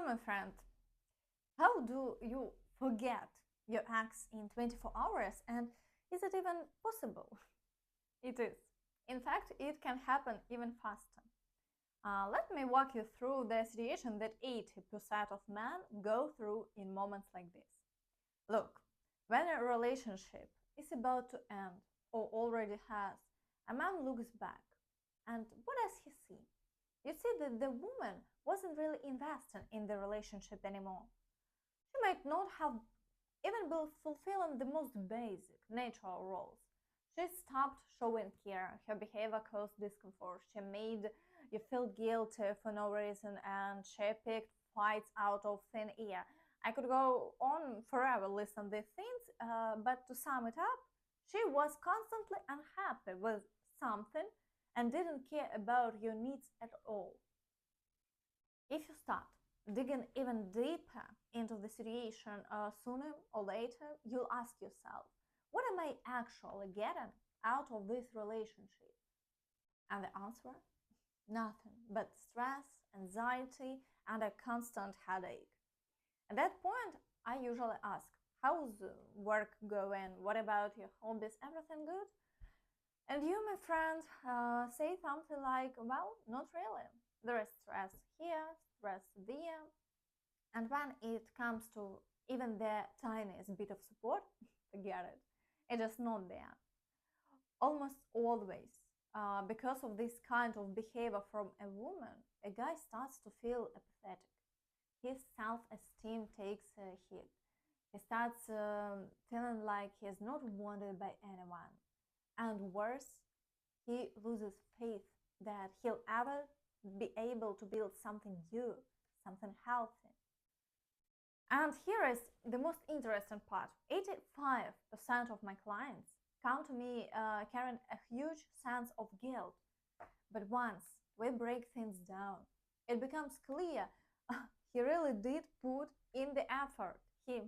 my friend, how do you forget your ex in 24 hours, and is it even possible? It is. In fact, it can happen even faster. Let me walk you through the situation that 80% of men go through in moments like this. Look, when a relationship is about to end or already has, a man looks back, and what does he see? You see that the woman wasn't really invested in the relationship anymore. She might not have even been fulfilling the most basic natural roles. She stopped showing care, her behavior caused discomfort, she made you feel guilty for no reason, and she picked fights out of thin air. I could go on forever listing these things, but to sum it up, she was constantly unhappy with something and didn't care about your needs at all. If you start digging even deeper into the situation, sooner or later, you'll ask yourself, what am I actually getting out of this relationship? And the answer? Nothing but stress, anxiety, and a constant headache. At that point, I usually ask, how's work going? What about your hobbies? Everything good? And you, my friend, say something like, well, not really. There is stress here, stress there. And when it comes to even the tiniest bit of support, forget it. It is not there. Almost always, because of this kind of behavior from a woman, a guy starts to feel apathetic. His self-esteem takes a hit. He starts feeling like he is not wanted by anyone. And worse, he loses faith that he'll ever be able to build something new, something healthy. And here is the most interesting part. 85% of my clients come to me carrying a huge sense of guilt. But once we break things down, it becomes clear he really did put in the effort. He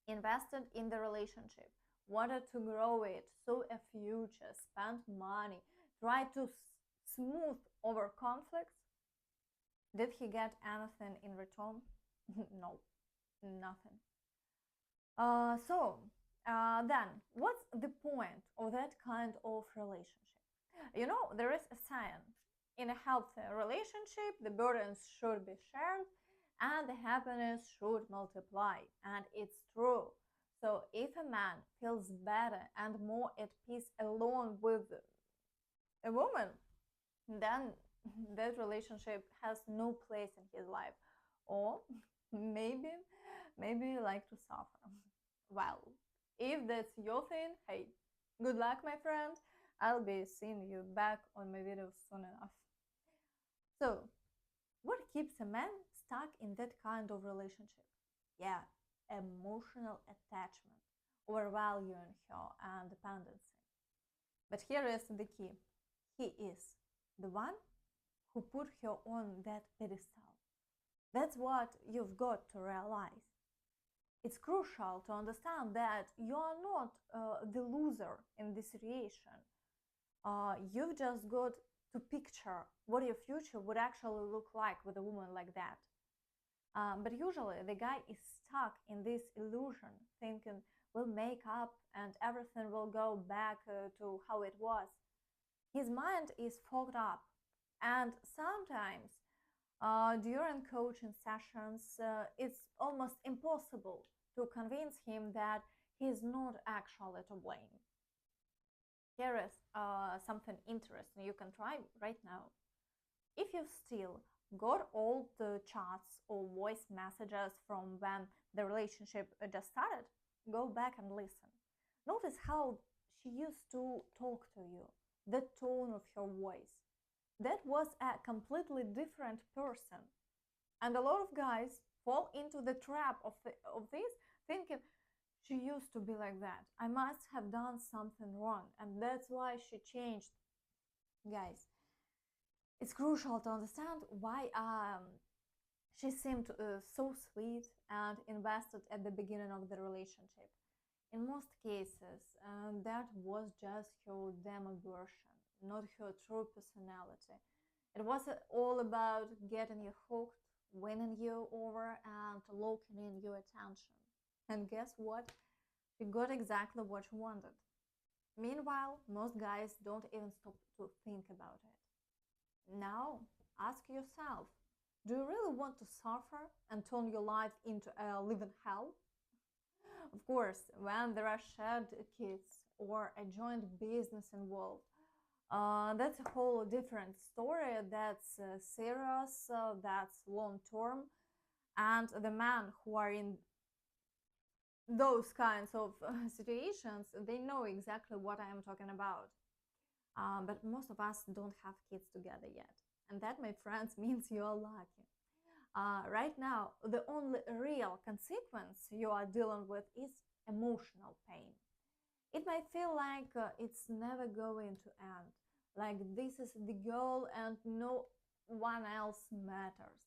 invested in the relationship, wanted to grow it, saw a future, spent money, tried to smooth over conflicts. Did he get anything in return? No, nothing. Then, what's the point of that kind of relationship? You know, there is a saying, in a healthy relationship, the burdens should be shared and the happiness should multiply. And it's true. So if a man feels better and more at peace alone with a woman, then that relationship has no place in his life. Or maybe you like to suffer. Well, if that's your thing, hey, good luck, my friend. I'll be seeing you back on my videos soon enough. So, what keeps a man stuck in that kind of relationship? Yeah, emotional attachment, overvaluing her and dependency. But here is the key. He is the one who put her on that pedestal. That's what you've got to realize. It's crucial to understand that you are not the loser in this situation. You've just got to picture what your future would actually look like with a woman like that. But usually the guy is stuck in this illusion, thinking we'll make up and everything will go back to how it was. His mind is fogged up, and sometimes during coaching sessions, it's almost impossible to convince him that he is not actually to blame. Here is something interesting you can try right now. If you still got all the chats or voice messages from when the relationship just started, go back and listen. Notice how she used to talk to you, the tone of her voice. That was a completely different person. And a lot of guys fall into the trap of this, thinking she used to be like that. I must have done something wrong, and that's why she changed. Guys, it's crucial to understand why she seemed so sweet and invested at the beginning of the relationship. In most cases, that was just her demo version, not her true personality. It was all about getting you hooked, winning you over and locking in your attention. And guess what? You got exactly what you wanted. Meanwhile, most guys don't even stop to think about it. Now, ask yourself, do you really want to suffer and turn your life into a living hell? Of course, when there are shared kids or a joint business involved, that's a whole different story. That's serious, that's long term, and the men who are in those kinds of situations, they know exactly what I am talking about. But most of us don't have kids together yet, and that, my friends, means you are lucky. Right now, the only real consequence you are dealing with is emotional pain. It might feel like it's never going to end, like this is the goal and no one else matters.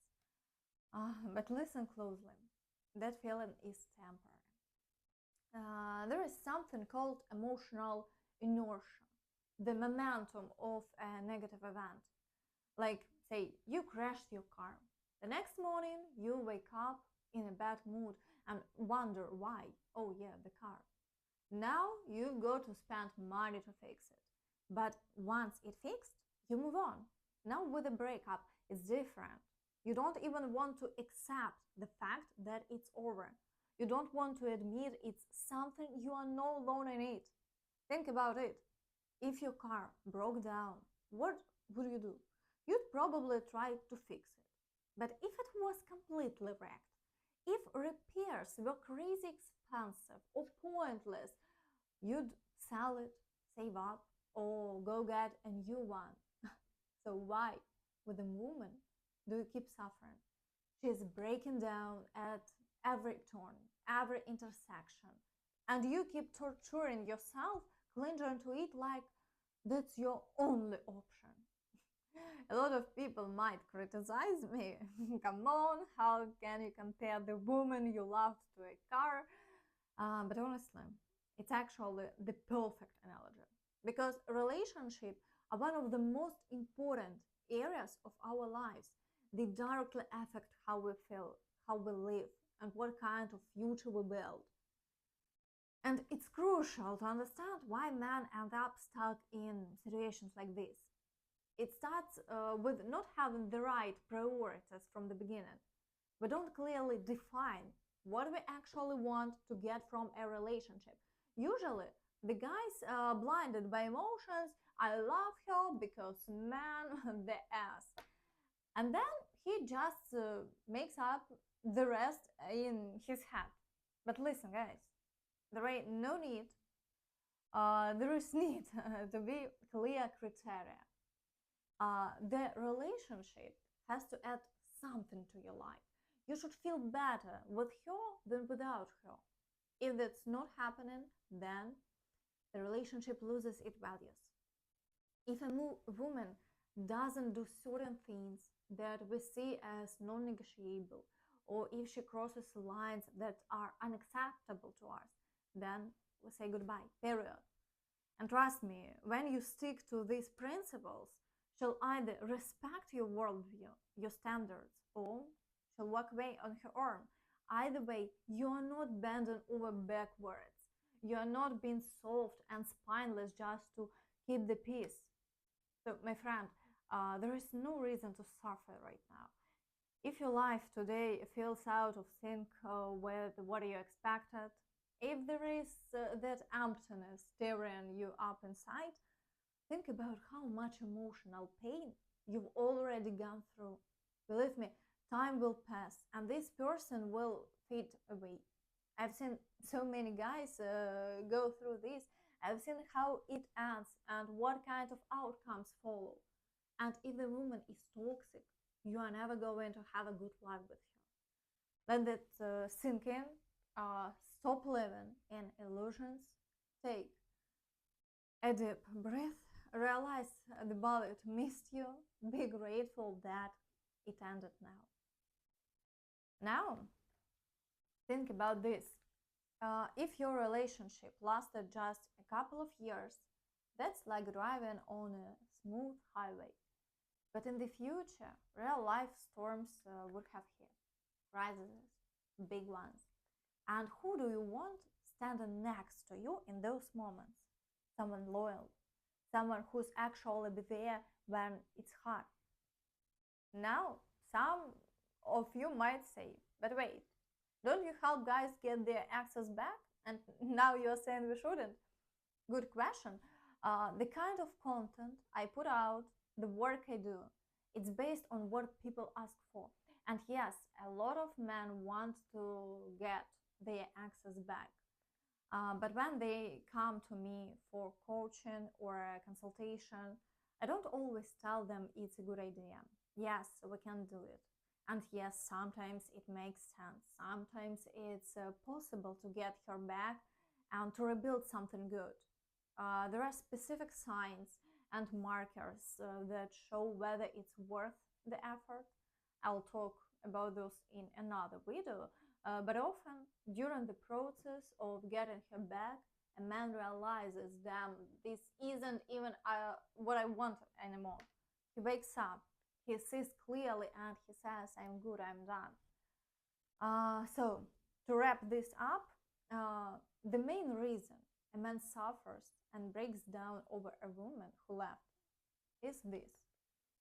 But listen closely, that feeling is temporary. There is something called emotional inertia, the momentum of a negative event. Like, say, you crashed your car. The next morning, you wake up in a bad mood and wonder why. Oh, yeah, the car. Now you go to spend money to fix it. But once it's fixed, you move on. Now with a breakup, it's different. You don't even want to accept the fact that it's over. You don't want to admit it's something you are no longer in it. Think about it. If your car broke down, what would you do? You'd probably try to fix it. But if it was completely wrecked, if repairs were crazy expensive or pointless, you'd sell it, save up, or go get a new one. So why, with a woman, do you keep suffering? She's breaking down at every turn, every intersection, and you keep torturing yourself, clinging to it like that's your only option. A lot of people might criticize me. Come on, how can you compare the woman you loved to a car? But honestly, it's actually the perfect analogy. Because relationships are one of the most important areas of our lives. They directly affect how we feel, how we live, and what kind of future we build. And it's crucial to understand why men end up stuck in situations like this. It starts with not having the right priorities from the beginning. We don't clearly define what we actually want to get from a relationship. Usually, the guy's blinded by emotions. I love her because man, the ass. And then he just makes up the rest in his head. But listen, guys, there ain't no need. There is need to be clear criteria. The relationship has to add something to your life. You should feel better with her than without her. If that's not happening, then the relationship loses its values. If a woman doesn't do certain things that we see as non negotiable, or if she crosses lines that are unacceptable to us, then we say goodbye, period. And trust me, when you stick to these principles, she'll either respect your worldview, your standards, or she'll walk away on her own. Either way, you are not bending over backwards. You are not being soft and spineless just to keep the peace. So, my friend, there is no reason to suffer right now. If your life today feels out of sync with what you expected, if there is that emptiness tearing you up inside, think about how much emotional pain you've already gone through. Believe me, time will pass and this person will fade away. I've seen so many guys go through this. I've seen how it ends and what kind of outcomes follow. And if the woman is toxic, you are never going to have a good life with her. Let that sink in. Stop living in illusions. Take a deep breath. Realize the bullet missed you. Be grateful that it ended now. Now, think about this. If your relationship lasted just a couple of years, that's like driving on a smooth highway. But in the future, real life storms would have hit, crises, big ones. And who do you want standing next to you in those moments? Someone loyal, someone who's actually be there when it's hard. Now, some of you might say, but wait, don't you help guys get their access back? And now you're saying we shouldn't? Good question. The kind of content I put out, the work I do, it's based on what people ask for. And yes, a lot of men want to get their access back. But when they come to me for coaching or a consultation, I don't always tell them it's a good idea. Yes, we can do it. And yes, sometimes it makes sense. Sometimes it's possible to get her back and to rebuild something good. There are specific signs and markers that show whether it's worth the effort. I'll talk about those in another video, but often during the process of getting her back, a man realizes, damn, this isn't even what I want anymore. He wakes up, he sees clearly, and he says, I'm good, I'm done. So, to wrap this up, the main reason a man suffers and breaks down over a woman who left is this: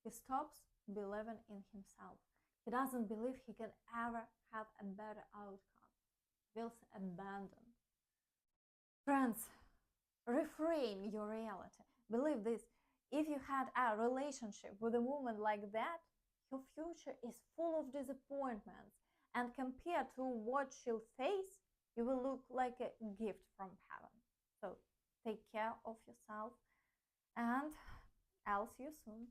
he stops believing in himself. He doesn't believe he can ever have a better outcome. Feels abandoned. Friends, reframe your reality. Believe this: if you had a relationship with a woman like that, your future is full of disappointments, and compared to what she'll face, you will look like a gift from heaven. So take care of yourself, and I'll see you soon.